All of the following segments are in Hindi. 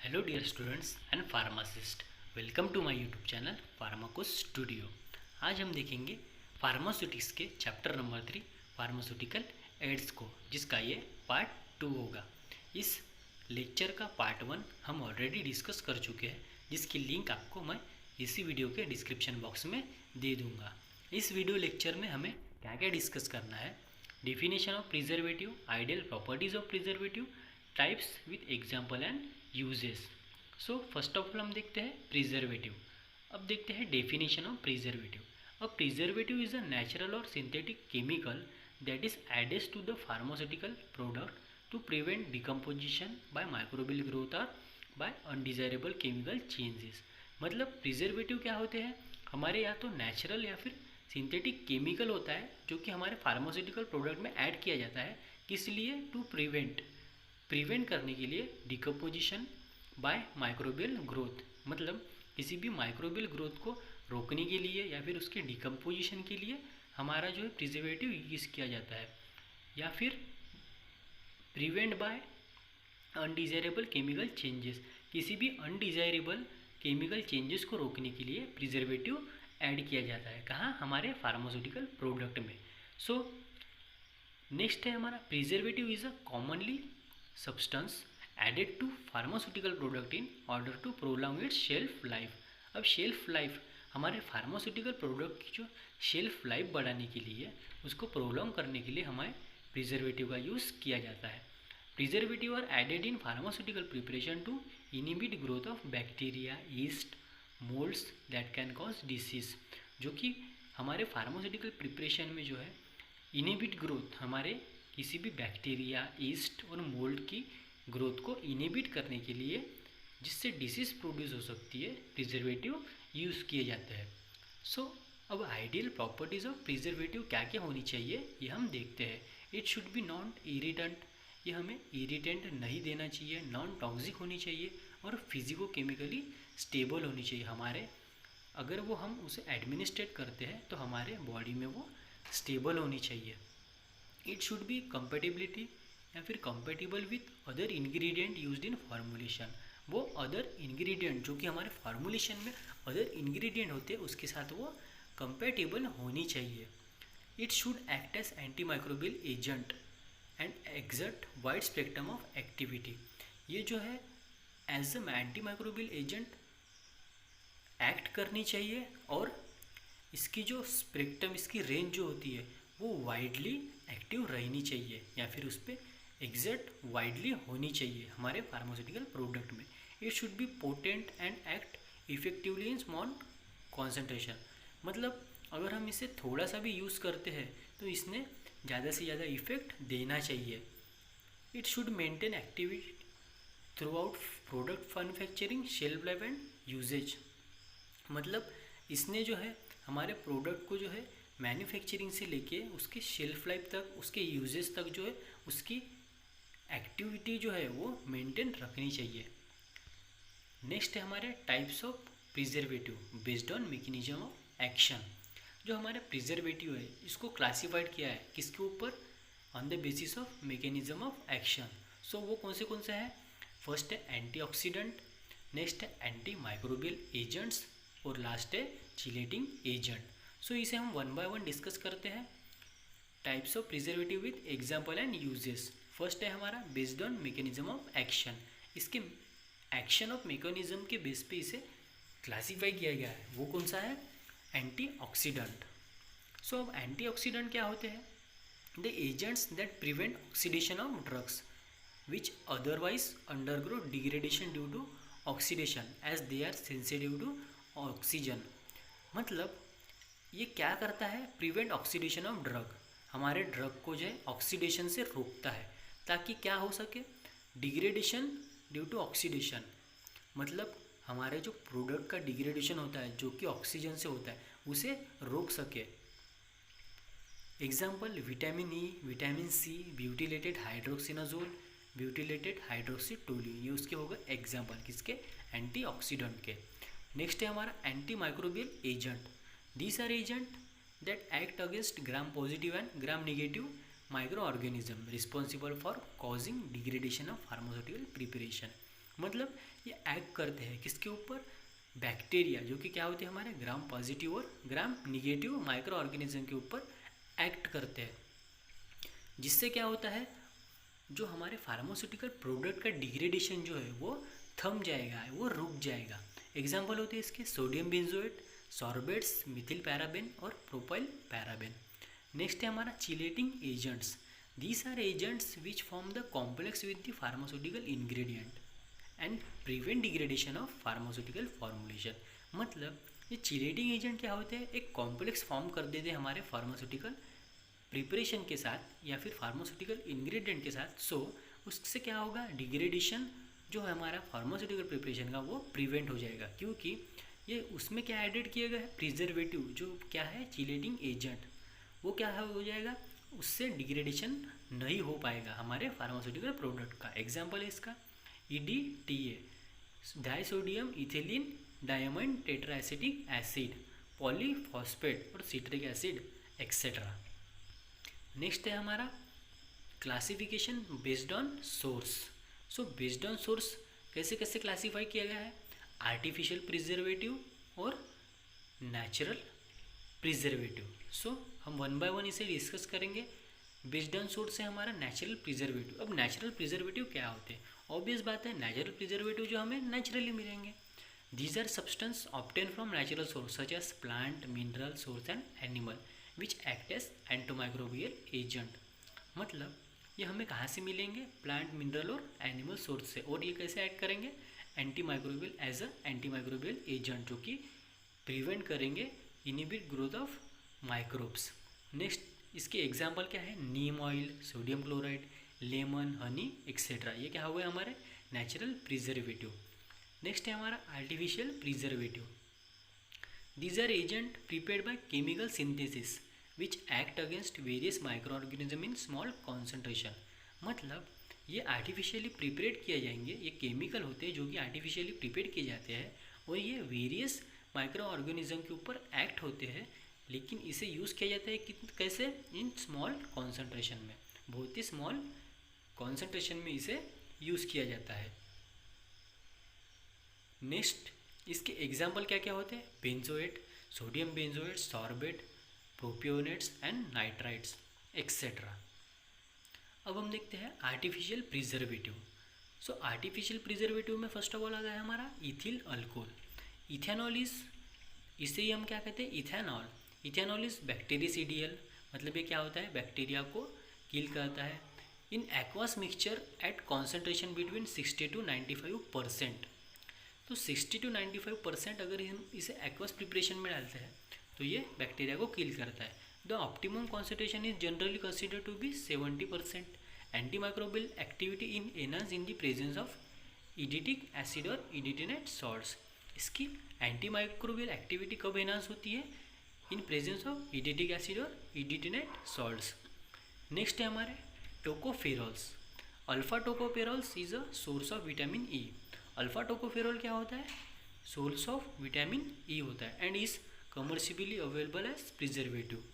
Hello dear students and pharmacist, welcome to my YouTube channel pharmaco studio. आज हम देखेंगे फार्मास्यूटिक्स के चैप्टर नंबर 3 फार्मास्यूटिकल एड्स को, जिसका ये पार्ट 2 होगा। इस लेक्चर का पार्ट 1 हम ऑलरेडी डिस्कस कर चुके हैं, जिसकी लिंक आपको मैं इसी वीडियो के डिस्क्रिप्शन बॉक्स में दे दूँगा। इस वीडियो लेक्चर में हमें क्या क्या डिस्कस करना है: definition of preservative, ideal properties of preservative, types with example and uses. So first of all हम देखते हैं प्रिजर्वेटिव। अब देखते हैं definition of preservative. A preservative is a natural और synthetic chemical that is added to the pharmaceutical product to prevent decomposition by microbial growth और बाय अनडिजायरेबल केमिकल चेंजेस। मतलब प्रिजर्वेटिव क्या होते हैं? हमारे या तो नेचुरल या फिर सिंथेटिक केमिकल होता है जो कि हमारे फार्मास्यूटिकल प्रोडक्ट में ऐड किया जाता है। किस लिए? टू प्रिवेंट करने के लिए डिकम्पोजिशन बाय माइक्रोबियल ग्रोथ। मतलब किसी भी माइक्रोबियल ग्रोथ को रोकने के लिए या फिर उसके डिकम्पोजिशन के लिए हमारा जो है प्रिजर्वेटिव यूज़ किया जाता है। या फिर prevent by undesirable chemical changes, किसी भी अनडिजायरेबल केमिकल चेंजेस को रोकने के लिए प्रिजर्वेटिव ऐड किया जाता है। कहाँ? हमारे फार्मास्यूटिकल प्रोडक्ट में। सो नेक्स्ट है हमारा preservative is a commonly substance added to pharmaceutical product in order to prolong its shelf life। अब शेल्फ लाइफ, हमारे फार्मास्यूटिकल प्रोडक्ट की जो शेल्फ लाइफ बढ़ाने के लिए, उसको प्रोलॉन्ग करने के लिए हमें प्रिजर्वेटिव का यूज़ किया जाता है। Preservative are added in pharmaceutical preparation to inhibit growth of bacteria, yeast, moulds that can cause disease. जो कि हमारे फार्मास्यूटिकल प्रिपरेशन में जो है इनिबिट ग्रोथ, हमारे किसी भी बैक्टीरिया, ईस्ट और मोल्ड की ग्रोथ को इनिबिट करने के लिए, जिससे डिसीज़ प्रोड्यूस हो सकती है, प्रिजर्वेटिव यूज़ किए जाते हैं। सो अब आइडियल प्रॉपर्टीज़ ऑफ प्रिजर्वेटिव क्या क्या होनी चाहिए ये हम देखते हैं। It should be non irritant, ये हमें इरिटेंट नहीं देना चाहिए, नॉन टॉक्सिक होनी चाहिए और फिजिको केमिकली स्टेबल होनी चाहिए। हमारे अगर वो हम उसे एडमिनिस्ट्रेट करते हैं तो हमारे बॉडी में वो स्टेबल होनी चाहिए। इट शुड बी कंपेटिबिलिटी या फिर compatible with other ingredient used in formulation. वो अदर इंग्रेडिएंट जो कि हमारे फार्मूलेशन में अदर इंग्रेडिएंट होते हैं उसके साथ वो कंपेटिबल होनी चाहिए। It should act as anti microbial agent and exert wide spectrum of activity. ये जो है as a anti microbial agent act करनी चाहिए और इसकी जो स्पेक्ट्रम, इसकी रेंज जो होती है वो वाइडली एक्टिव रहनी चाहिए या फिर उस पर एग्जैक्ट वाइडली होनी चाहिए हमारे फार्मास्यूटिकल प्रोडक्ट में। It should be potent and act effectively in small concentration. मतलब अगर हम इसे थोड़ा सा भी यूज़ करते हैं तो इसने ज़्यादा से ज़्यादा इफेक्ट देना चाहिए। It should maintain activity throughout product manufacturing, shelf life and usages. मतलब इसने जो है हमारे प्रोडक्ट को जो है मैन्युफैक्चरिंग से लेके उसके शेल्फ लाइफ तक, उसके यूजेस तक जो है उसकी एक्टिविटी जो है वो मेंटेन रखनी चाहिए। नेक्स्ट है हमारे types of preservative based on mechanism of action. जो हमारे प्रिजर्वेटिव है इसको क्लासिफाइड किया है किसके ऊपर? On the basis of mechanism of action. So वो कौन से हैं? फर्स्ट है एंटीऑक्सीडेंट, नेक्स्ट है एंटी माइक्रोबियल एजेंट्स और लास्ट है चिलेटिंग एजेंट। सो इसे हम वन बाय वन डिस्कस करते हैं। Types of preservative with example and uses. First है हमारा based on mechanism of action. इसके एक्शन ऑफ मैकेनिज्म के बेस पे इसे क्लासीफाई किया गया है। वो कौन सा है? एंटीऑक्सीडेंट। सो अब एंटीऑक्सीडेंट क्या होते हैं? The agents that prevent oxidation of drugs which otherwise undergo degradation due to oxidation as they are sensitive to oxygen. मतलब ये क्या करता है? प्रिवेंट ऑक्सीडेशन ऑफ ड्रग, हमारे ड्रग को जो है ऑक्सीडेशन से रोकता है ताकि क्या हो सके? Degradation due to oxidation. मतलब हमारे जो प्रोडक्ट का डिग्रेडेशन होता है जो कि ऑक्सीजन से होता है उसे रोक सके। Example vitamin E, vitamin C, butylated hydroxyanisole, butylated hydroxytoluene, ये उसके होगा एग्जाम्पल किसके? एंटीऑक्सीडेंट के। नेक्स्ट है हमारा anti microbial agent. These are agents that act against gram positive and gram negative microorganism responsible for causing degradation of pharmaceutical preparation। मतलब ये एक्ट करते हैं किसके ऊपर, बैक्टीरिया, जो कि क्या होते हैं हमारे ग्राम पॉजिटिव और ग्राम निगेटिव माइक्रो ऑर्गेनिज्म के ऊपर एक्ट करते हैं, जिससे क्या होता है जो हमारे फार्मास्यूटिकल प्रोडक्ट का डिग्रेडेशन जो है वो थम जाएगा, वो रुक जाएगा। एग्जाम्पल होते हैं इसके sodium benzoate, sorbates, methyl paraben और प्रोपाइल पैराबेन। नेक्स्ट है हमारा chelating agents. These are agents which form the complex with the pharmaceutical ingredient and prevent degradation of pharmaceutical formulation. मतलब ये चिलेटिंग एजेंट क्या होते हैं, एक कॉम्प्लेक्स फॉर्म कर देते हैं हमारे फार्मास्यूटिकल प्रिपरेशन के साथ या फिर फार्मास्यूटिकल इंग्रेडिएंट के साथ। सो उससे क्या होगा, डिग्रेडेशन जो है हमारा फार्मास्यूटिकल प्रिपरेशन का वो प्रिवेंट हो जाएगा, क्योंकि ये उसमें क्या एडेड किया गया है, प्रिजर्वेटिव, जो क्या है चिलेटिंग एजेंट, वो क्या है हो जाएगा, उससे डिग्रेडेशन नहीं हो पाएगा हमारे फार्मास्यूटिकल प्रोडक्ट का। एग्जाम्पल है इसका EDTA, disodium ethylene diamond tetraacetic acid, polyphosphate और सिट्रिक एसिड एक्सेट्रा। नेक्स्ट है हमारा classification based on source. So based on source कैसे कैसे क्लासीफाई किया गया है, आर्टिफिशियल प्रिजर्वेटिव और नेचुरल प्रिजर्वेटिव। सो हम वन बाय वन इसे डिस्कस करेंगे। बेस्ड ऑन सोर्स है हमारा नेचुरल प्रिजर्वेटिव। अब नेचुरल प्रिजर्वेटिव क्या होते हैं, ऑब्वियस बात है नेचुरल प्रिजर्वेटिव जो हमें नेचुरली मिलेंगे। These are substance obtain from natural source such as plant, mineral source and animal which act as antimicrobial agent. मतलब ये हमें कहाँ से मिलेंगे, प्लांट, मिनरल और एनिमल सोर्स से, और ये कैसे एक्ट करेंगे, antimicrobial, as a antimicrobial agent, जो कि प्रिवेंट करेंगे inhibit growth of microbes. Next इसके एग्जाम्पल क्या है, neem oil, sodium chloride, lemon, honey etcetera. ये क्या हुए हमारे नेचुरल प्रिजर्वेटिव। नेक्स्ट है हमारा artificial preservative. These are agents prepared by chemical synthesis which act against various microorganisms in small concentration। मतलब ये आर्टिफिशियली प्रिपेयर्ड किए जाएंगे, ये केमिकल होते हैं जो कि आर्टिफिशियली प्रिपेयर्ड किए जाते हैं और ये वेरियस माइक्रो ऑर्गेनिज्म के ऊपर एक्ट होते हैं, लेकिन इसे यूज़ किया जाता है कैसे, इन स्मॉल कॉन्सेंट्रेशन में, बहुत ही स्मॉल कॉन्सेंट्रेशन में इसे यूज़ किया जाता है। नेक्स्ट इसके एग्जाम्पल क्या क्या होते हैं, benzoate, sodium benzoate, sorbate, propionates and nitrites etcetera. अब हम देखते हैं artificial preservative. So artificial preservative में फर्स्ट ऑफ ऑल आता है हमारा इथिल अल्कोहल। इथेनॉल इज, इसे ही हम क्या कहते हैं, इथेनॉल। इथेनॉल इज बैक्टीरियसिडियल, मतलब ये क्या होता है, बैक्टीरिया को किल करता है in aqueous mixture eight concentration between 60 to 95%। तो 60 to 95% अगर हम इसे एक्वस प्रिपरेशन में डालते हैं तो ये बैक्टीरिया को किल करता है। The optimum concentration is generally consider to be 70%। Antimicrobial activity in enhance in the presence of edetic acid और इडिटिनेट सॉल्ट्स। इसकी एंटीमाइक्रोबियल एक्टिविटी कब एनहांस होती है, in presence of edetic acid और इडिटिनेट सॉल्ट्स। नेक्स्ट है हमारे tocopherols. Alpha tocopherols is a source of vitamin E. Alpha tocopherol क्या होता है, सोर्स ऑफ विटामिन ई होता है and is commercially available as preservative.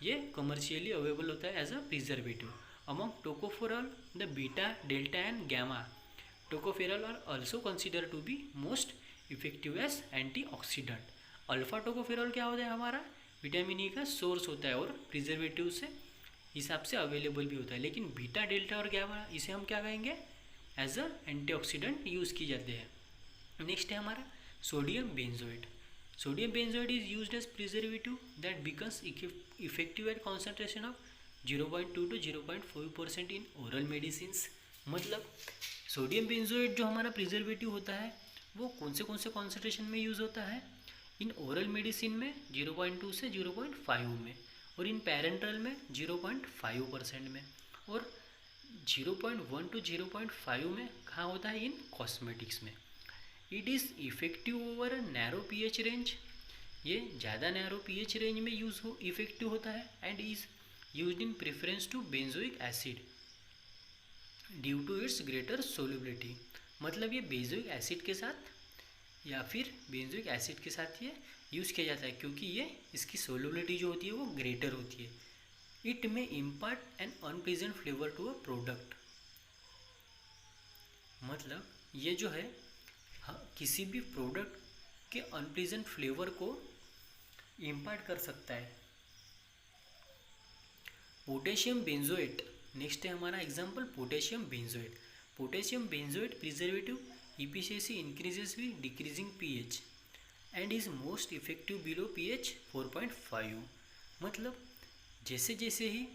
ये कमर्शियली अवेलेबल होता है as a preservative. Among tocopherol the beta, delta and gamma tocopherol are also consider to be most effective as antioxidant. Alpha tocopherol क्या होता है हमारा, विटामिन ई का सोर्स होता है और प्रिजर्वेटिव से हिसाब से अवेलेबल भी होता है, लेकिन बीटा, डेल्टा और गैमा इसे हम क्या कहेंगे, एज अ एंटीऑक्सीडेंट यूज़ की जाते हैं। नेक्स्ट है हमारा sodium benzoate. Sodium benzoate is used as preservative that becomes effective at concentration of 0.2 to 0.5% in oral medicines. मतलब सोडियम बेंजोएट जो हमारा प्रिजर्वेटिव होता है वो कौन से कॉन्सेंट्रेशन में यूज़ होता है, इन ओरल मेडिसिन में 0.2 से 0.5 में, और इन पैरेंटल में 0.5% में, और 0.1 to 0.5 में कहाँ होता है, इन कॉस्मेटिक्स में। It is effective over a narrow pH range. ये ज़्यादा नैरो पीएच रेंज में इफेक्टिव होता है and is used in preference to benzoic acid due to its greater solubility. मतलब ये बेंजोइक एसिड के साथ या फिर बेंजोइक एसिड के साथ ये यूज़ किया जाता है क्योंकि ये इसकी सोल्युबिलिटी जो होती है वो ग्रेटर होती है। इट में impart an unpleasant flavour to a product. मतलब ये जो है किसी भी प्रोडक्ट के अनप्लीजेंट फ्लेवर को इम्पार्ट कर सकता है। पोटेशियम बेंजोएट, नेक्स्ट है हमारा example potassium benzoate. Potassium benzoate preservative efficiency increases with decreasing pH and is most effective below pH 4.5। मतलब जैसे जैसे ही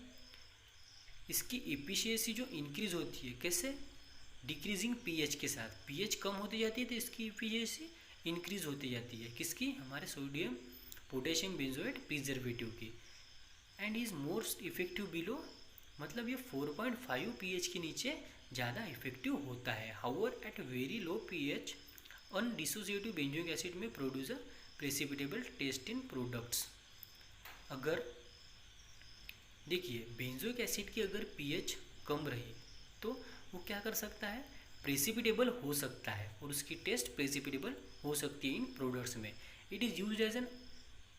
इसकी इफिशिएंसी जो इंक्रीज होती है, कैसे, डिक्रीजिंग पीएच के साथ, पीएच कम होती जाती है तो इसकी इफिशिएंसी इंक्रीज होती जाती है, किसकी, हमारे सोडियम पोटेशियम बेंजोएट प्रिजर्वेटिव की। And is most effective below, मतलब ये 4.5 पीएच के नीचे ज़्यादा इफेक्टिव होता है। However at very low pH undissociative benzoic acid may produce a precipitable taste in products. अगर देखिए बेंजोइक एसिड की अगर पीएच कम रही तो वो क्या कर सकता है, प्रेसिपिटेबल हो सकता है और उसकी टेस्ट प्रेसिपिटेबल हो सकती है इन प्रोडक्ट्स में। It is used as an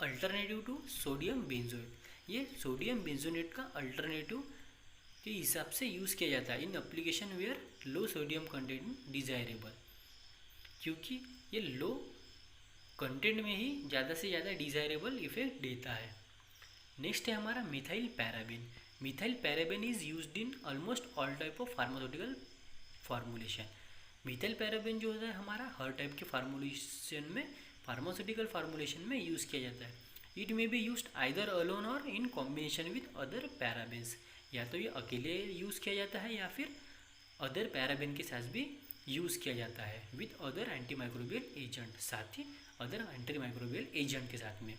alternative to sodium benzoate. ये सोडियम बेंजोनेट का अल्टरनेटिव के हिसाब से यूज़ किया जाता है in application where low sodium content desirable, क्योंकि ये लो कंटेंट में ही ज़्यादा से ज़्यादा डिजायरेबल इफेक्ट देता है। नेक्स्ट है हमारा methyl paraben. Methyl paraben is used in almost all type of pharmaceutical formulation. Methyl paraben जो होता है हमारा हर टाइप के फार्मूलेशन में, फार्मास्यूटिकल फार्मूलेशन में यूज़ किया जाता है। It may be used either alone और in combination with other parabens, या तो ये अकेले यूज़ किया जाता है या फिर अदर पैराबेन के साथ भी यूज़ किया जाता है with other anti microbial agent, साथ ही अदर एंटी माइक्रोबियल एजेंट के साथ में।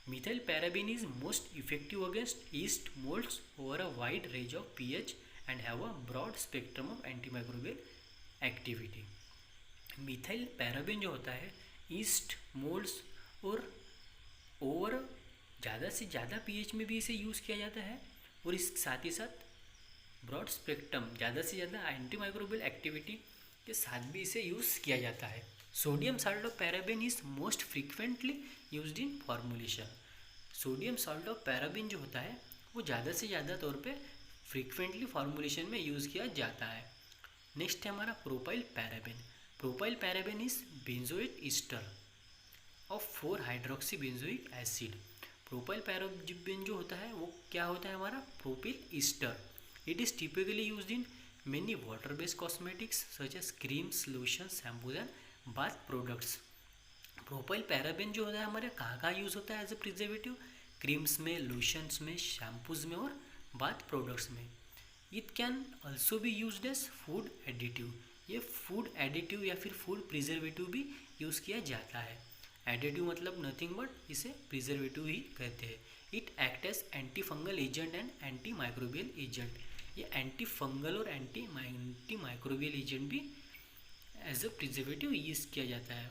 Methyl paraben is most effective against yeast moulds over a wide range of pH and have a broad spectrum of anti microbial activity. Methyl paraben जो होता है ईस्ट मोल्ड्स और ओवर ज़्यादा से ज़्यादा पीएच में भी इसे यूज़ किया जाता है और इस साथ ही साथ ब्रॉड स्पेक्ट्रम, ज़्यादा से ज़्यादा एंटी माइक्रोबियल एक्टिविटी के साथ भी इसे यूज़ किया जाता है। Sodium salt of paraben is most frequently used in formulation. Sodium salt of paraben जो होता है वो ज़्यादा से ज़्यादा तौर पे फ्रीक्वेंटली फॉर्मुलेशन में यूज़ किया जाता है। नेक्स्ट है हमारा propyl paraben. Propyl paraben is benzoic ester of 4 hydroxy benzoic acid. Propyl paraben जो होता है वो क्या होता है, हमारा propyl ester. It is typically used in many water based cosmetics such as creams, lotion, shampoos and bath products. Propyl paraben जो होता है हमारे कहाँ कहाँ यूज़ होता है एज ए प्रिजर्वेटिव, क्रीम्स में, लोशंस में, शैम्पूज में और बाथ प्रोडक्ट्स में। It can also be used as food additive. ये फूड एडिटिव या फिर फूड प्रिजर्वेटिव भी यूज़ किया जाता है। एडिटिव मतलब नथिंग बट इसे प्रिजर्वेटिव ही कहते हैं। It act as anti fungal agent and anti microbial agent. ये एंटी फंगल और एंटी माइक्रोबियल एजेंट भी एज अ प्रिजर्वेटिव यूज़ किया जाता है।